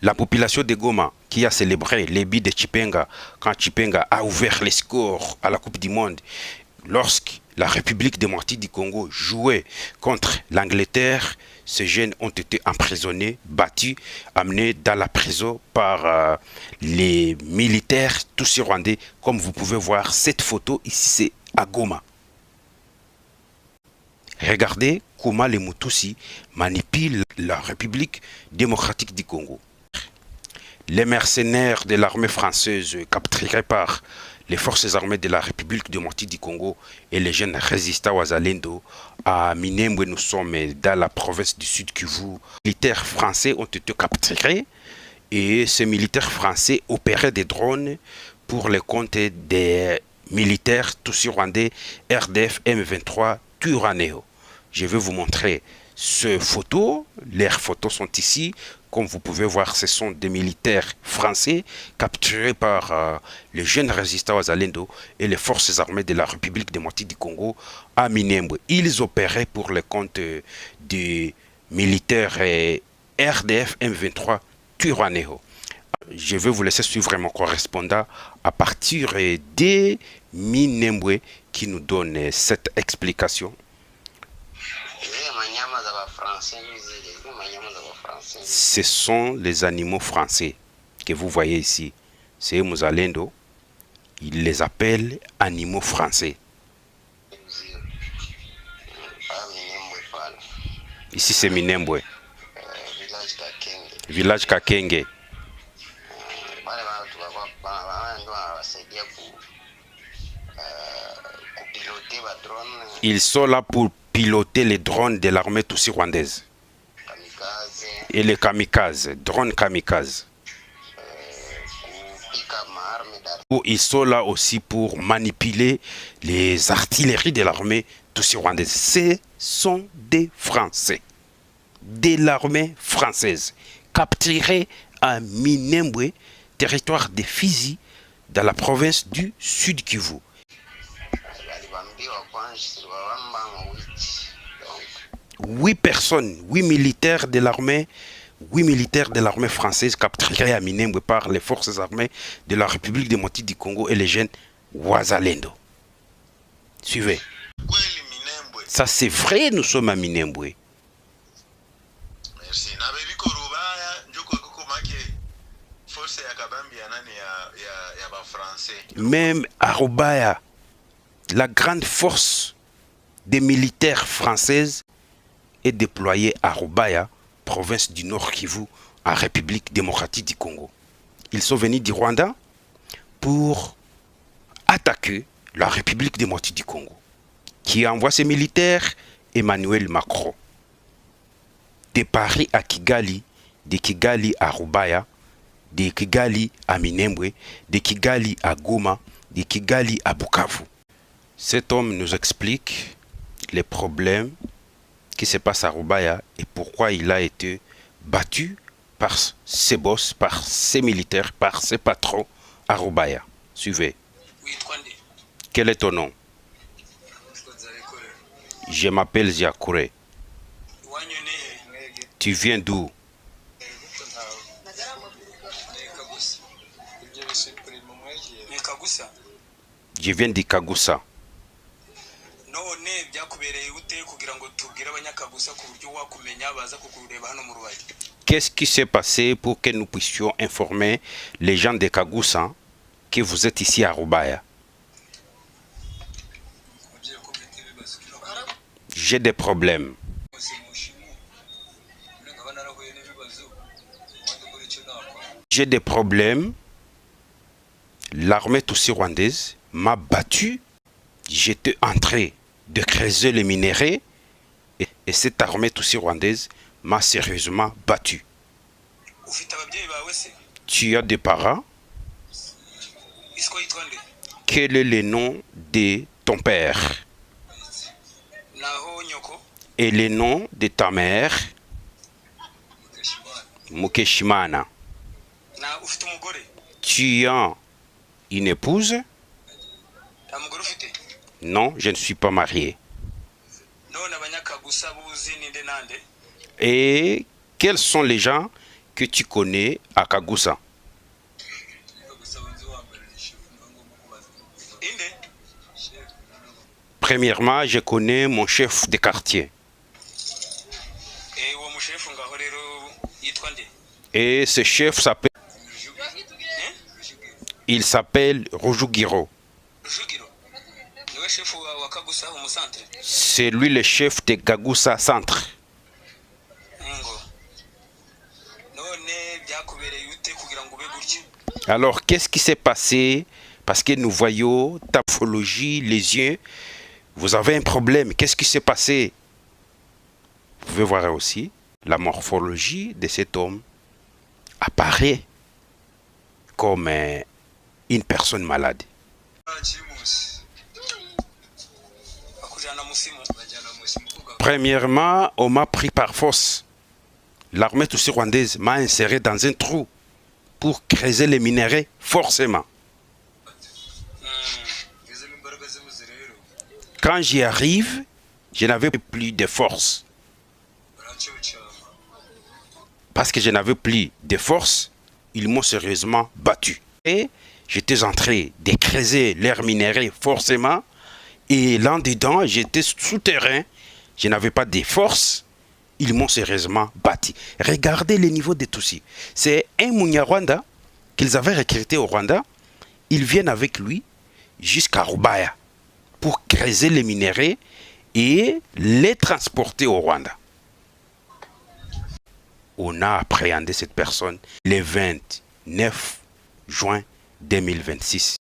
La population de Goma qui a célébré les buts de Chipenga quand Chipenga a ouvert les scores à la Coupe du Monde lorsque la République démocratique du Congo jouait contre l'Angleterre. Ces jeunes ont été emprisonnés, battus, amenés dans la prison par les militaires tous rwandais. Comme vous pouvez voir, cette photo ici, c'est à Goma. Regardez comment les Mutusi manipulent la République démocratique du Congo. Les mercenaires de l'armée française capturés par les forces armées de la République démocratique du Congo et les jeunes résistants Wazalendo à Minembwe, nous sommes dans la province du Sud Kivu. Les militaires français ont été capturés et ces militaires français opéraient des drones pour le compte des militaires Tutsi rwandais RDF M23 Twirwaneho. Je vais vous montrer ces photos. Leurs photos sont ici. Comme vous pouvez voir, ce sont des militaires français capturés par les jeunes résistants Wazalendo et les forces armées de la République démocratique du Congo à Minembwe. Ils opéraient pour le compte des militaires RDF M23 Twirwaneho. Je vais vous laisser suivre mon correspondant à partir de Minembwe qui nous donne cette explication. Ce sont les animaux français que vous voyez ici. C'est Muzalendo. Ils les appellent animaux français. Ici c'est Minembwe. Village Kakenge. Ils sont là pour piloter les drones de l'armée Tutsi rwandaise. Et les kamikazes, drones kamikazes. Ils sont là aussi pour manipuler les artilleries de l'armée Tutsi rwandaise. Ce sont des Français, de l'armée française, capturés à Minembwe, territoire de Fizi, dans la province du Sud Kivu. 8 personnes, 8 militaires de l'armée française capturés à Minembwe par les forces armées de la République démocratique du Congo et les jeunes Wazalendo. Suivez. Ça c'est vrai, nous sommes à Minembwe. Même à Rubaya, la grande force des militaires françaises est déployée à Rubaya, province du Nord Kivu, en République démocratique du Congo. Ils sont venus du Rwanda pour attaquer la République démocratique du Congo, qui envoie ses militaires Emmanuel Macron. De Paris à Kigali, de Kigali à Rubaya, de Kigali à Minembwe, de Kigali à Goma, de Kigali à Bukavu. Cet homme nous explique les problèmes qui se passent à Rubaya et pourquoi il a été battu par ses boss, par ses militaires, par ses patrons à Rubaya. Suivez. Quel est ton nom? Je m'appelle Ziakure. Tu viens d'où? Je viens d'Ikagusa. Qu'est-ce qui s'est passé pour que nous puissions informer les gens de Kagusa que vous êtes ici à Rubaya? J'ai des problèmes. J'ai des problèmes. L'armée Tutsi rwandaise m'a battu. J'étais en train de creuser les minéraux et cette armée Tutsi rwandaise m'a sérieusement battu. Tu as des parents? Quel est le nom de ton père? Et le nom de ta mère? Mukeshimana. Tu as une épouse? Non, je ne suis pas marié. Et quels sont les gens que tu connais à Kagusa? Premièrement, je connais mon chef de quartier. Et ce chef s'appelle... Il s'appelle Rujugiro. C'est lui le chef de Kagusa Centre. Alors, qu'est-ce qui s'est passé? Parce que nous voyons ta morphologie, les yeux. Vous avez un problème. Qu'est-ce qui s'est passé? Vous pouvez voir aussi la morphologie de cet homme apparaît comme une personne malade. Premièrement, on m'a pris par force. L'armée tutsi rwandaise m'a inséré dans un trou pour creuser les minéraux, forcément. Quand j'y arrive, je n'avais plus de force. Parce que je n'avais plus de force, ils m'ont sérieusement battu. Et j'étais en train de creuser leurs minéraux, forcément. Et là-dedans, j'étais souterrain. Je n'avais pas de force. Ils m'ont sérieusement battu. Regardez le niveau de Tutsi. C'est un Munyarwanda qu'ils avaient recruté au Rwanda. Ils viennent avec lui jusqu'à Rubaya pour creuser les minéraux et les transporter au Rwanda. On a appréhendé cette personne le 29 juin 2026.